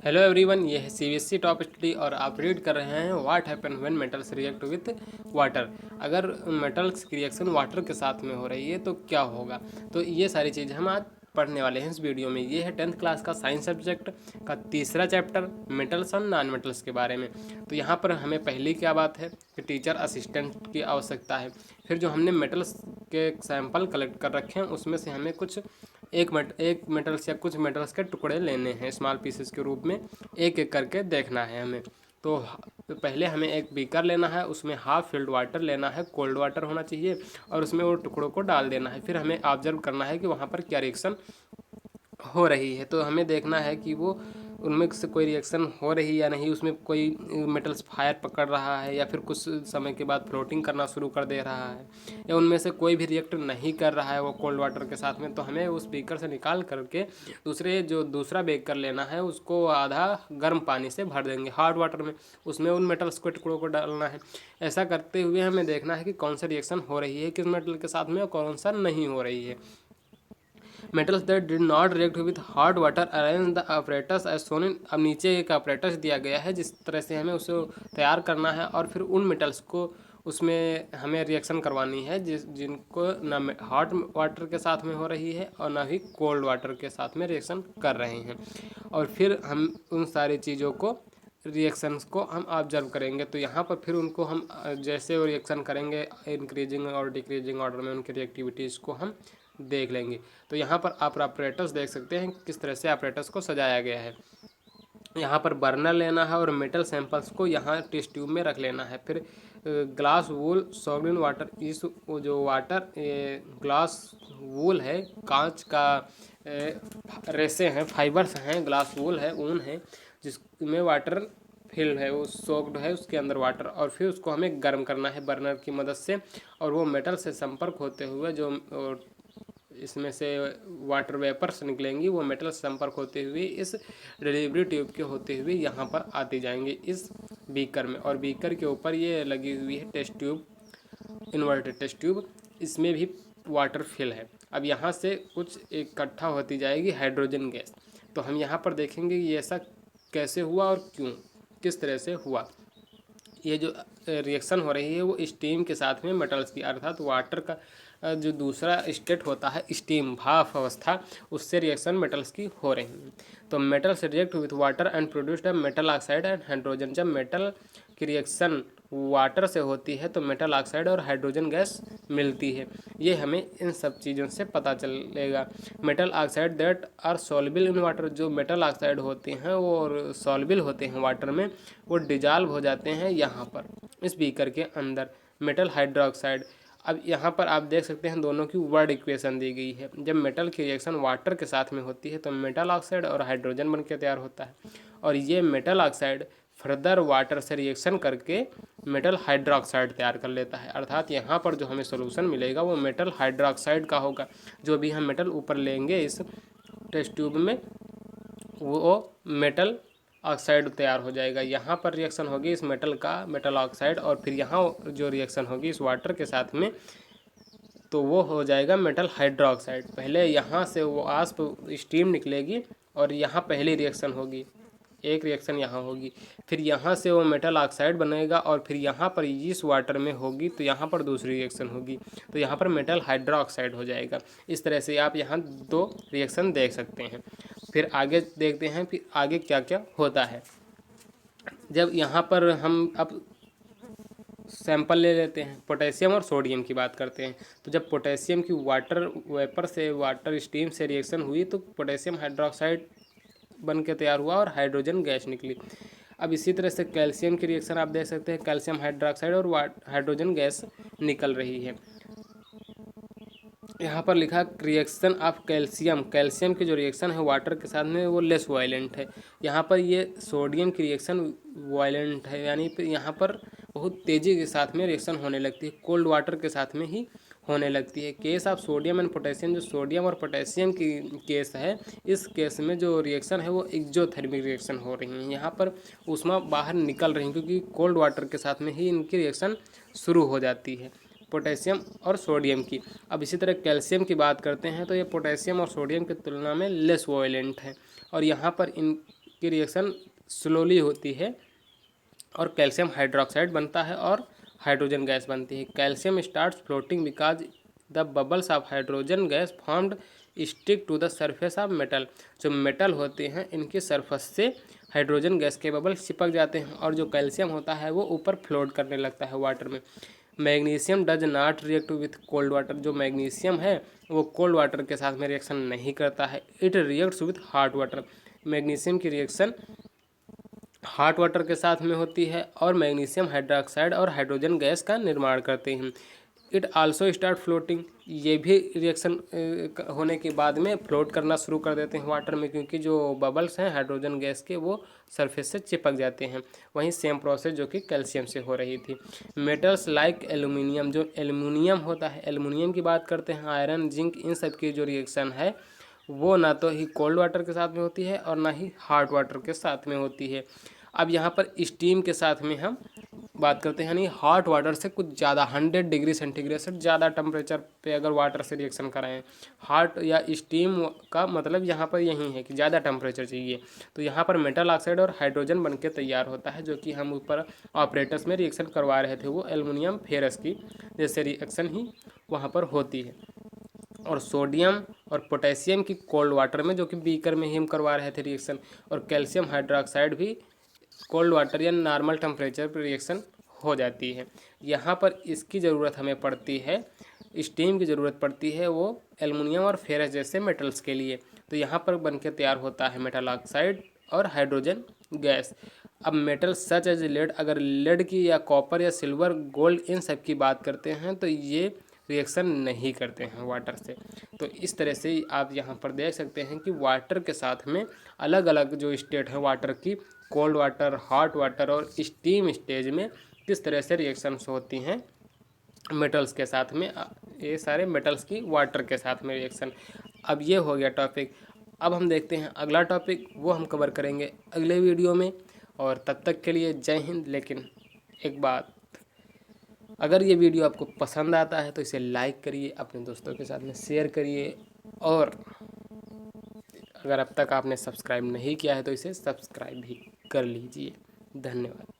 Hello everyone, ये है CBSE top study और आप रीड कर रहे हैं what happen when metals react with water. अगर मेटल्स की रिएक्शन वाटर के साथ में हो रही है तो क्या होगा। तो ये सारी चीज़ हम आज पढ़ने वाले हैं इस वीडियो में। ये है 10th क्लास का साइंस सब्जेक्ट का तीसरा चैप्टर मेटल्स और नॉन मेटल्स के बारे में। तो यहाँ पर हमें पहली क्या बात है कि टीचर असिस्टेंट की आवश्यकता है। फिर जो हमने मेटल्स के सैंपल कलेक्ट कर रखे हैं उसमें से हमें कुछ एक मेटल्स या कुछ मेटल्स के टुकड़े लेने हैं स्मॉल पीसेस के रूप में, एक एक करके देखना है हमें। तो पहले हमें एक बीकर लेना है, उसमें हाफ फिल्ड वाटर लेना है, कोल्ड वाटर होना चाहिए, और उसमें वो टुकड़ों को डाल देना है। फिर हमें ऑब्जर्व करना है कि वहाँ पर क्या रिएक्शन हो रही है। तो हमें देखना है कि वो उनमें से कोई रिएक्शन हो रही है या नहीं, उसमें कोई मेटल्स फायर पकड़ रहा है या फिर कुछ समय के बाद फ्लोटिंग करना शुरू कर दे रहा है, या उनमें से कोई भी रिएक्ट नहीं कर रहा है वो कोल्ड वाटर के साथ में। तो हमें उस बीकर से निकाल करके दूसरा बीकर लेना है, उसको आधा गर्म पानी से भर देंगे हॉट वाटर में, उसमें उन मेटल्स को टुकड़ों को डालना है। ऐसा करते हुए हमें देखना है कि कौन सा रिएक्शन हो रही है किस मेटल के साथ में और कौन सा नहीं हो रही है। Metals that did not react with hot water arrange the operators as soon in. अब नीचे एक ऑपरेटर्स दिया गया है जिस तरह से हमें उसे तैयार करना है, और फिर उन मेटल्स को उसमें हमें रिएक्शन करवानी है जिनको ना हॉट वाटर के साथ में हो रही है और ना ही कोल्ड वाटर के साथ में रिएक्शन कर रहे हैं। और फिर हम उन सारी चीज़ों को रिएक्शंस को हम ऑब्जर्व करेंगे। तो यहाँ पर फिर उनको हम जैसे वो रिएक्शन करेंगे इंक्रीजिंग और डिक्रीजिंग ऑर्डर में उनकी रिएक्टिविटीज़ को हम देख लेंगे। तो यहाँ पर आप ऑपरेटर्स देख सकते हैं किस तरह से ऑपरेटर्स को सजाया गया है। यहाँ पर बर्नर लेना है और मेटल सैंपल्स को यहाँ टेस्ट ट्यूब में रख लेना है। फिर glass wool solved in water, इस जो वाटर ग्लास वूल है, कांच का रेसे हैं, फाइबर्स हैं, ग्लास वूल है, ऊन है, जिसमें वाटर फिल्ड है, वो सोक्ड है उसके अंदर वाटर, और फिर उसको हमें गर्म करना है बर्नर की मदद से। और वो मेटल से संपर्क होते हुए जो इसमें से वाटर वेपर्स निकलेंगी वो मेटल संपर्क होते हुए इस डिलीवरी ट्यूब के होते हुए यहाँ पर आती जाएंगी इस बीकर में। और बीकर के ऊपर ये लगी हुई है test tube, inverted test tube, इसमें भी वाटर फिल है। अब यहाँ से कुछ इकट्ठा होती जाएगी हाइड्रोजन गैस। तो हम यहाँ पर देखेंगे ये ऐसा कैसे हुआ और क्यों, किस तरह से हुआ। ये जो रिएक्शन हो रही है वो स्टीम के साथ में मेटल्स की, अर्थात वाटर का जो दूसरा स्टेट होता है स्टीम भाप अवस्था, उससे रिएक्शन मेटल्स की हो रही है। तो metals react with water and produced metal oxide and hydrogen. जब मेटल की रिएक्शन वाटर से होती है तो मेटल ऑक्साइड और हाइड्रोजन गैस मिलती है। ये हमें इन सब चीज़ों से पता चलेगा। Metal oxide that are soluble in water, जो मेटल ऑक्साइड होते हैं वो और सॉल्युबल होते हैं वाटर में, वो डिजॉल्व हो जाते हैं यहाँ पर इस बीकर के अंदर। मेटल हाइड्रोक्साइड, अब यहाँ पर आप देख सकते हैं दोनों की वर्ड इक्वेशन दी गई है। जब मेटल की रिएक्शन वाटर के साथ में होती है तो मेटल ऑक्साइड और हाइड्रोजन बनकर तैयार होता है, और ये मेटल ऑक्साइड फर्दर वाटर से रिएक्शन करके मेटल हाइड्रोक्साइड तैयार कर लेता है। अर्थात यहाँ पर जो हमें सोल्यूशन मिलेगा वो मेटल हाइड्रोक्साइड का होगा। जो भी हम मेटल ऊपर लेंगे इस टेस्ट ट्यूब में वो मेटल ऑक्साइड तैयार हो जाएगा। यहाँ पर रिएक्शन होगी इस मेटल का मेटल ऑक्साइड, और फिर यहाँ जो रिएक्शन होगी इस वाटर के साथ में तो वो हो जाएगा मेटल हाइड्रोक्साइड। पहले यहाँ से वो आस्प स्टीम निकलेगी और यहाँ पहली रिएक्शन होगी, एक रिएक्शन यहाँ होगी, फिर यहाँ से वो मेटल ऑक्साइड बनेगा, और फिर यहाँ पर इस वाटर में होगी तो यहाँ पर दूसरी रिएक्शन होगी, तो यहाँ पर मेटल हाइड्रोक्साइड हो जाएगा। इस तरह से आप यहाँ दो रिएक्शन देख सकते हैं। फिर आगे देखते हैं फिर आगे क्या क्या होता है। जब यहाँ पर हम अब सैंपल ले लेते हैं, पोटेशियम और सोडियम की बात करते हैं। तो जब पोटेशियम की वाटर वेपर से वाटर स्टीम से रिएक्शन हुई तो पोटेशियम हाइड्रोक्साइड बन के तैयार हुआ और हाइड्रोजन गैस निकली। अब इसी तरह से कैल्शियम की रिएक्शन आप देख सकते हैं, कैल्शियम हाइड्रोक्साइड और हाइड्रोजन गैस निकल रही है। यहाँ पर लिखा रिएक्शन ऑफ कैल्शियम, कैल्शियम की जो रिएक्शन है वाटर के साथ में वो लेस वायलेंट है। यहाँ पर ये सोडियम की रिएक्शन वायलेंट है, यानी यहाँ पर बहुत तेज़ी के साथ में रिएक्शन होने लगती है, कोल्ड वाटर के साथ में ही होने लगती है। Case of sodium and potassium, जो सोडियम और पोटेशियम की केस है, इस केस में जो रिएक्शन है वो एक्जोथर्मिक रिएक्शन हो रही है। यहाँ पर ऊष्मा बाहर निकल रही है क्योंकि कोल्ड वाटर के साथ में ही इनकी रिएक्शन शुरू हो जाती है, पोटेशियम और सोडियम की। अब इसी तरह कैल्शियम की बात करते हैं तो ये पोटेशियम और सोडियम की तुलना में लेस वायलेंट है, और यहाँ पर इन की रिएक्शन स्लोली होती है और कैल्शियम हाइड्रोक्साइड बनता है और हाइड्रोजन गैस बनती है। Calcium starts floating because the bubbles of hydrogen gas formed stick to the surface of metal. जो मेटल होते हैं इनके सरफेस से हाइड्रोजन गैस के बबल चिपक जाते हैं और जो कैल्शियम होता है वो ऊपर फ्लोट करने लगता है वाटर में। Magnesium does not react with cold water. जो मैग्नीशियम है वो कोल्ड वाटर के साथ में रिएक्शन नहीं करता है। It reacts with hot water. Magnesium की रिएक्शन हॉट वाटर के साथ में होती है और मैग्नीशियम हाइड्रोक्साइड और हाइड्रोजन गैस का निर्माण करते हैं। It also start floating. ये भी रिएक्शन होने के बाद में फ्लोट करना शुरू कर देते हैं वाटर में, क्योंकि जो बबल्स हैं हाइड्रोजन गैस के वो सरफेस से चिपक जाते हैं। वहीं सेम प्रोसेस जो कि कैल्शियम से हो रही थी। मेटल्स लाइक एल्यूमिनियम, जो एल्यूमिनियम होता है, एल्यूमिनियम की बात करते हैं, आयरन, जिंक, इन सब की जो रिएक्शन है वो ना तो ही कोल्ड वाटर के साथ में होती है और ना ही हॉट वाटर के साथ में होती है। अब यहाँ पर स्टीम के साथ में हम बात करते हैं, यानी हॉट वाटर से कुछ ज़्यादा 100 डिग्री सेंटीग्रेड से ज़्यादा टेम्परेचर पे अगर वाटर से रिएक्शन कराएं। हॉट या स्टीम का मतलब यहाँ पर यही है कि ज़्यादा टेम्परेचर चाहिए। तो यहाँ पर मेटल ऑक्साइड और हाइड्रोजन बनके तैयार होता है, जो कि हम ऊपर ऑपरेटर्स में रिएक्शन करवा रहे थे, वो एल्युमिनियम फेरस की जैसे रिएक्शन ही वहाँ पर होती है। और सोडियम और पोटेशियम की कोल्ड वाटर में, जो कि बीकर में ही हम करवा रहे थे रिएक्शन, और कैल्शियम हाइड्रोक्साइड भी कोल्ड वाटर या नॉर्मल टेम्परेचर पर रिएक्शन हो जाती है। यहाँ पर इसकी ज़रूरत हमें पड़ती है, स्टीम की ज़रूरत पड़ती है वो एल्युमिनियम और फेरस जैसे मेटल्स के लिए। तो यहाँ पर बनके तैयार होता है मेटल ऑक्साइड और हाइड्रोजन गैस। अब मेटल सच एज लेड, अगर लेड की या कॉपर या सिल्वर, गोल्ड, इन सब की बात करते हैं तो ये रिएक्शन नहीं करते हैं वाटर से। तो इस तरह से आप यहाँ पर देख सकते हैं कि वाटर के साथ में अलग अलग जो स्टेट है वाटर की, कोल्ड वाटर, हॉट वाटर और स्टीम स्टेज में किस तरह से रिएक्शंस होती हैं मेटल्स के साथ में। ये सारे मेटल्स की वाटर के साथ में रिएक्शन। अब ये हो गया टॉपिक। अब हम देखते हैं अगला टॉपिक, वो हम कवर करेंगे अगले वीडियो में। और तब तक के लिए जय हिंद। लेकिन एक बात, अगर ये वीडियो आपको पसंद आता है तो इसे लाइक करिए, अपने दोस्तों के साथ में शेयर करिए, और अगर अब तक आपने सब्सक्राइब नहीं किया है तो इसे सब्सक्राइब भी कर लीजिए। धन्यवाद।